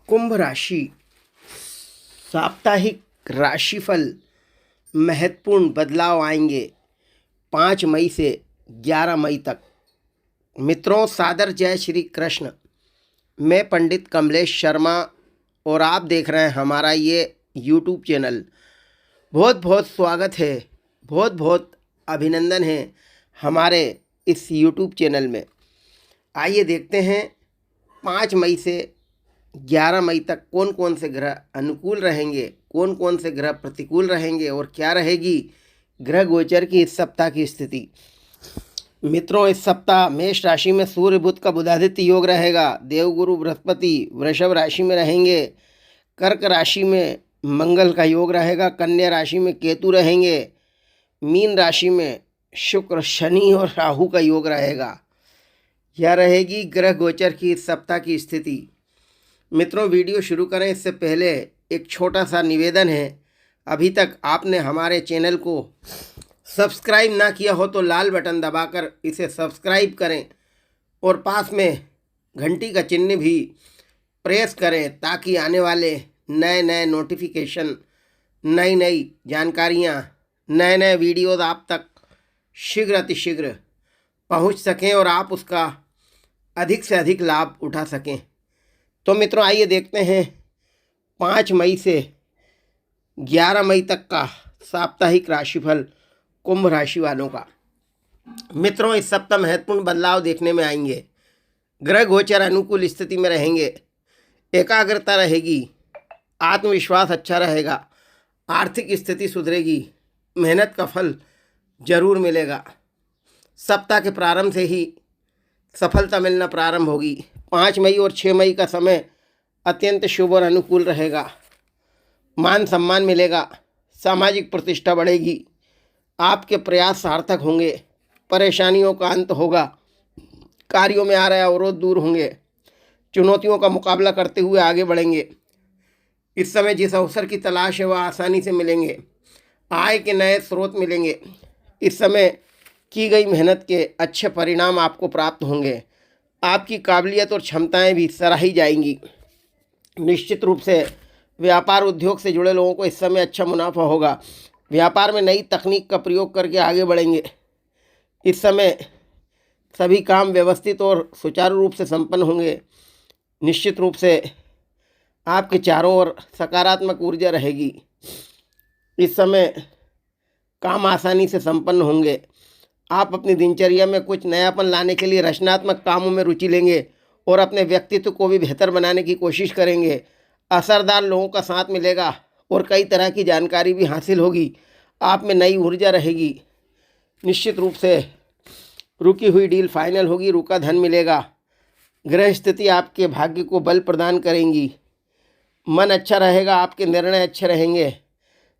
कुंभ राशि साप्ताहिक राशिफल महत्वपूर्ण बदलाव आएंगे 5 मई से 11 मई तक। मित्रों, सादर जय श्री कृष्ण। मैं पंडित कमलेश शर्मा और आप देख रहे हैं हमारा ये यूट्यूब चैनल। बहुत बहुत स्वागत है, बहुत बहुत अभिनंदन है हमारे इस यूट्यूब चैनल में। आइए देखते हैं 5 मई से 11 मई तक कौन कौन से ग्रह अनुकूल रहेंगे, कौन कौन से ग्रह प्रतिकूल रहेंगे और क्या रहेगी ग्रह गोचर की इस सप्ताह की स्थिति। मित्रों, इस सप्ताह मेष राशि में सूर्य बुध का बुधादित्य योग रहेगा। देवगुरु बृहस्पति वृषभ राशि में रहेंगे। कर्क राशि में मंगल का योग रहेगा। कन्या राशि में केतु रहेंगे। मीन राशि में शुक्र, शनि और राहु का योग रहेगा। यह रहेगी ग्रह गोचर की इस सप्ताह की स्थिति। मित्रों, वीडियो शुरू करें इससे पहले एक छोटा सा निवेदन है। अभी तक आपने हमारे चैनल को सब्सक्राइब ना किया हो तो लाल बटन दबाकर इसे सब्सक्राइब करें और पास में घंटी का चिन्ह भी प्रेस करें ताकि आने वाले नए नए नोटिफिकेशन, नई नई जानकारियाँ, नए नए वीडियोज़ आप तक शीघ्र अतिशीघ्र पहुँच सकें और आप उसका अधिक से अधिक लाभ उठा सकें। तो मित्रों, आइए देखते हैं 5 मई से 11 मई तक का साप्ताहिक राशिफल कुंभ राशि वालों का। मित्रों, इस सप्ताह महत्वपूर्ण बदलाव देखने में आएंगे। ग्रह गोचर अनुकूल स्थिति में रहेंगे। एकाग्रता रहेगी। आत्मविश्वास अच्छा रहेगा। आर्थिक स्थिति सुधरेगी। मेहनत का फल जरूर मिलेगा। सप्ताह के प्रारंभ से ही सफलता मिलना प्रारंभ होगी। 5 मई और 6 मई का समय अत्यंत शुभ और अनुकूल रहेगा। मान सम्मान मिलेगा। सामाजिक प्रतिष्ठा बढ़ेगी। आपके प्रयास सार्थक होंगे। परेशानियों का अंत होगा। कार्यों में आ रहे अवरोध दूर होंगे। चुनौतियों का मुकाबला करते हुए आगे बढ़ेंगे। इस समय जिस अवसर की तलाश है वह आसानी से मिलेंगे। आय के नए स्रोत मिलेंगे। इस समय की गई मेहनत के अच्छे परिणाम आपको प्राप्त होंगे। आपकी काबिलियत और क्षमताएं भी सराही जाएंगी। निश्चित रूप से व्यापार उद्योग से जुड़े लोगों को इस समय अच्छा मुनाफा होगा। व्यापार में नई तकनीक का प्रयोग करके आगे बढ़ेंगे। इस समय सभी काम व्यवस्थित और सुचारू रूप से संपन्न होंगे। निश्चित रूप से आपके चारों ओर सकारात्मक ऊर्जा रहेगी। इस समय काम आसानी से संपन्न होंगे। आप अपनी दिनचर्या में कुछ नयापन लाने के लिए रचनात्मक कामों में रुचि लेंगे और अपने व्यक्तित्व को भी बेहतर बनाने की कोशिश करेंगे। असरदार लोगों का साथ मिलेगा और कई तरह की जानकारी भी हासिल होगी। आप में नई ऊर्जा रहेगी। निश्चित रूप से रुकी हुई डील फाइनल होगी। रुका धन मिलेगा। ग्रह स्थिति आपके भाग्य को बल प्रदान करेंगी। मन अच्छा रहेगा। आपके निर्णय अच्छे रहेंगे।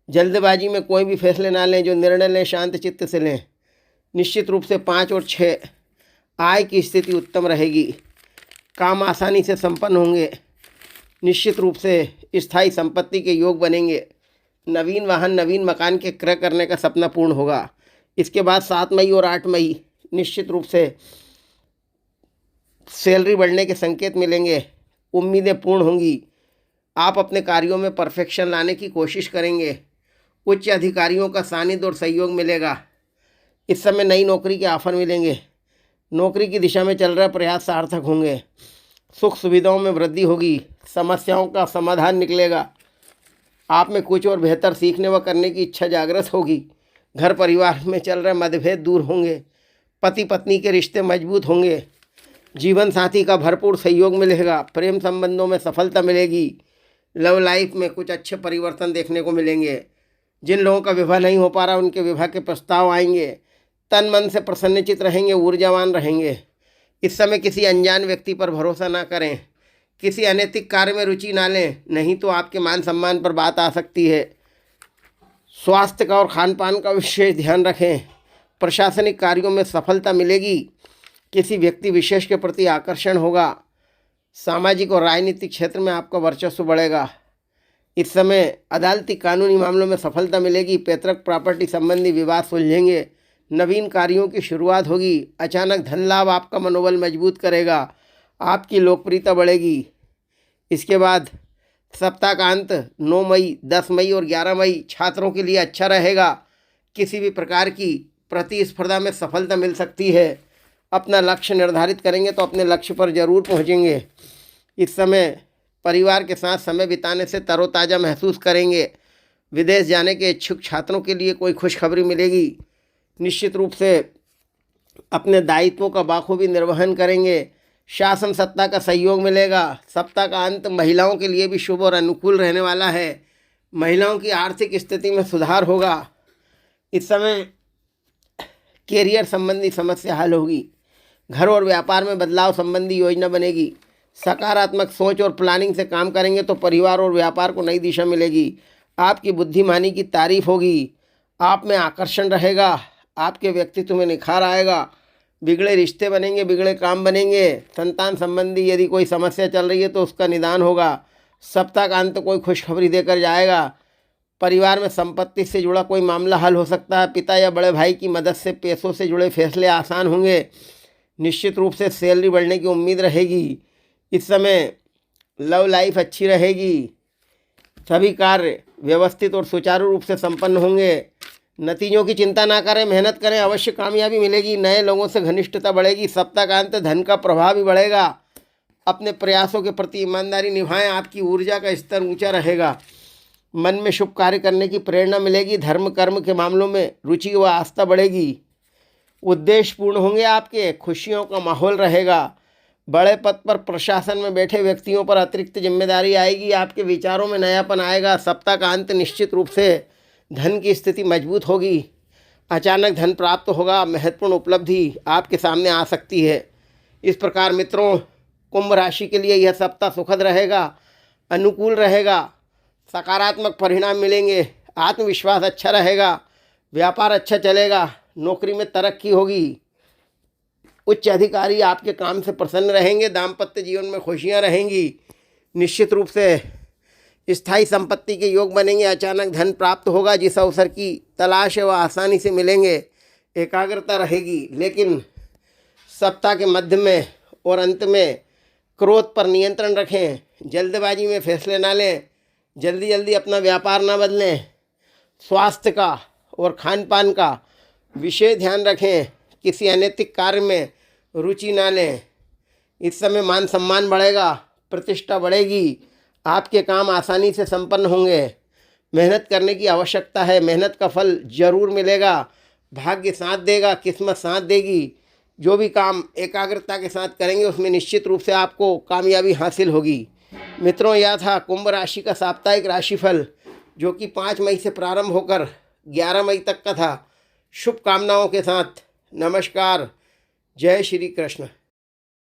जल्दबाजी में कोई भी फैसले ना लें। जो निर्णय लें शांत चित्त से लें। निश्चित रूप से 5 और 6 आय की स्थिति उत्तम रहेगी। काम आसानी से संपन्न होंगे। निश्चित रूप से स्थायी संपत्ति के योग बनेंगे। नवीन वाहन, नवीन मकान के क्रय करने का सपना पूर्ण होगा। इसके बाद 7 मई और 8 मई निश्चित रूप से सैलरी बढ़ने के संकेत मिलेंगे। उम्मीदें पूर्ण होंगी। आप अपने कार्यों में परफेक्शन लाने की कोशिश करेंगे। उच्च अधिकारियों का सानिध्य और सहयोग मिलेगा। इस समय नई नौकरी के ऑफर मिलेंगे। नौकरी की दिशा में चल रहे प्रयास सार्थक होंगे। सुख सुविधाओं में वृद्धि होगी। समस्याओं का समाधान निकलेगा। आप में कुछ और बेहतर सीखने व करने की इच्छा जागृत होगी। घर परिवार में चल रहे मतभेद दूर होंगे। पति पत्नी के रिश्ते मजबूत होंगे। जीवन साथी का भरपूर सहयोग मिलेगा। प्रेम संबंधों में सफलता मिलेगी। लव लाइफ में कुछ अच्छे परिवर्तन देखने को मिलेंगे। जिन लोगों का विवाह नहीं हो पा रहा उनके विवाह के प्रस्ताव आएंगे। तन मन से प्रसन्नचित रहेंगे। ऊर्जावान रहेंगे। इस समय किसी अनजान व्यक्ति पर भरोसा ना करें। किसी अनैतिक कार्य में रुचि ना लें, नहीं तो आपके मान सम्मान पर बात आ सकती है। स्वास्थ्य का और खान पान का विशेष ध्यान रखें। प्रशासनिक कार्यों में सफलता मिलेगी। किसी व्यक्ति विशेष के प्रति आकर्षण होगा। सामाजिक और राजनीतिक क्षेत्र में आपका वर्चस्व बढ़ेगा। इस समय अदालती कानूनी मामलों में सफलता मिलेगी। पैतृक प्रॉपर्टी संबंधी विवाद सुलझेंगे। नवीन कार्यों की शुरुआत होगी। अचानक धन लाभ आपका मनोबल मजबूत करेगा। आपकी लोकप्रियता बढ़ेगी। इसके बाद सप्ताह का अंत 9 मई, 10 मई और 11 मई छात्रों के लिए अच्छा रहेगा। किसी भी प्रकार की प्रतिस्पर्धा में सफलता मिल सकती है। अपना लक्ष्य निर्धारित करेंगे तो अपने लक्ष्य पर जरूर पहुंचेंगे। इस समय परिवार के साथ समय बिताने से तरोताज़ा महसूस करेंगे। विदेश जाने के इच्छुक छात्रों के लिए कोई खुशखबरी मिलेगी। निश्चित रूप से अपने दायित्वों का बाखूबी निर्वहन करेंगे। शासन सत्ता का सहयोग मिलेगा। सप्ताह का अंत महिलाओं के लिए भी शुभ और अनुकूल रहने वाला है। महिलाओं की आर्थिक स्थिति में सुधार होगा। इस समय कैरियर संबंधी समस्या हल होगी। घर और व्यापार में बदलाव संबंधी योजना बनेगी। सकारात्मक सोच और प्लानिंग से काम करेंगे तो परिवार और व्यापार को नई दिशा मिलेगी। आपकी बुद्धिमानी की तारीफ होगी। आप में आकर्षण रहेगा। आपके व्यक्तित्व में निखार आएगा। बिगड़े रिश्ते बनेंगे, बिगड़े काम बनेंगे। संतान संबंधी यदि कोई समस्या चल रही है तो उसका निदान होगा। सप्ताह का अंत कोई खुशखबरी देकर जाएगा। परिवार में संपत्ति से जुड़ा कोई मामला हल हो सकता है। पिता या बड़े भाई की मदद से पैसों से जुड़े फैसले आसान होंगे। निश्चित रूप से सैलरी बढ़ने की उम्मीद रहेगी। इस समय लव लाइफ अच्छी रहेगी। सभी कार्य व्यवस्थित और सुचारू रूप से संपन्न होंगे। नतीजों की चिंता ना करें, मेहनत करें, अवश्य कामयाबी मिलेगी। नए लोगों से घनिष्ठता बढ़ेगी। सप्ताह का अंत धन का प्रभाव भी बढ़ेगा। अपने प्रयासों के प्रति ईमानदारी निभाएं। आपकी ऊर्जा का स्तर ऊंचा रहेगा। मन में शुभ कार्य करने की प्रेरणा मिलेगी। धर्म कर्म के मामलों में रुचि व आस्था बढ़ेगी। उद्देश्य पूर्ण होंगे आपके। खुशियों का माहौल रहेगा। बड़े पद पर प्रशासन में बैठे व्यक्तियों पर अतिरिक्त जिम्मेदारी आएगी। आपके विचारों में नयापन आएगा। सप्ताह का अंत निश्चित रूप से धन की स्थिति मजबूत होगी। अचानक धन प्राप्त होगा। महत्वपूर्ण उपलब्धि आपके सामने आ सकती है। इस प्रकार मित्रों, कुंभ राशि के लिए यह सप्ताह सुखद रहेगा, अनुकूल रहेगा। सकारात्मक परिणाम मिलेंगे। आत्मविश्वास अच्छा रहेगा। व्यापार अच्छा चलेगा। नौकरी में तरक्की होगी। उच्च अधिकारी आपके काम से प्रसन्न रहेंगे। दाम्पत्य जीवन में खुशियां रहेंगी। निश्चित रूप से स्थायी संपत्ति के योग बनेंगे। अचानक धन प्राप्त होगा। जिस अवसर की तलाश है वह आसानी से मिलेंगे। एकाग्रता रहेगी। लेकिन सप्ताह के मध्य में और अंत में क्रोध पर नियंत्रण रखें। जल्दबाजी में फैसले ना लें। जल्दी जल्दी अपना व्यापार ना बदलें। स्वास्थ्य का और खान पान का विशेष ध्यान रखें। किसी अनैतिक कार्य में रुचि ना लें। इस समय मान सम्मान बढ़ेगा। प्रतिष्ठा बढ़ेगी। आपके काम आसानी से संपन्न होंगे। मेहनत करने की आवश्यकता है। मेहनत का फल जरूर मिलेगा। भाग्य साथ देगा, किस्मत साथ देगी। जो भी काम एकाग्रता के साथ करेंगे उसमें निश्चित रूप से आपको कामयाबी हासिल होगी। मित्रों, यह था कुंभ राशि का साप्ताहिक राशिफल, जो कि 5 मई से प्रारंभ होकर 11 मई तक का था। शुभकामनाओं के साथ नमस्कार। जय श्री कृष्ण।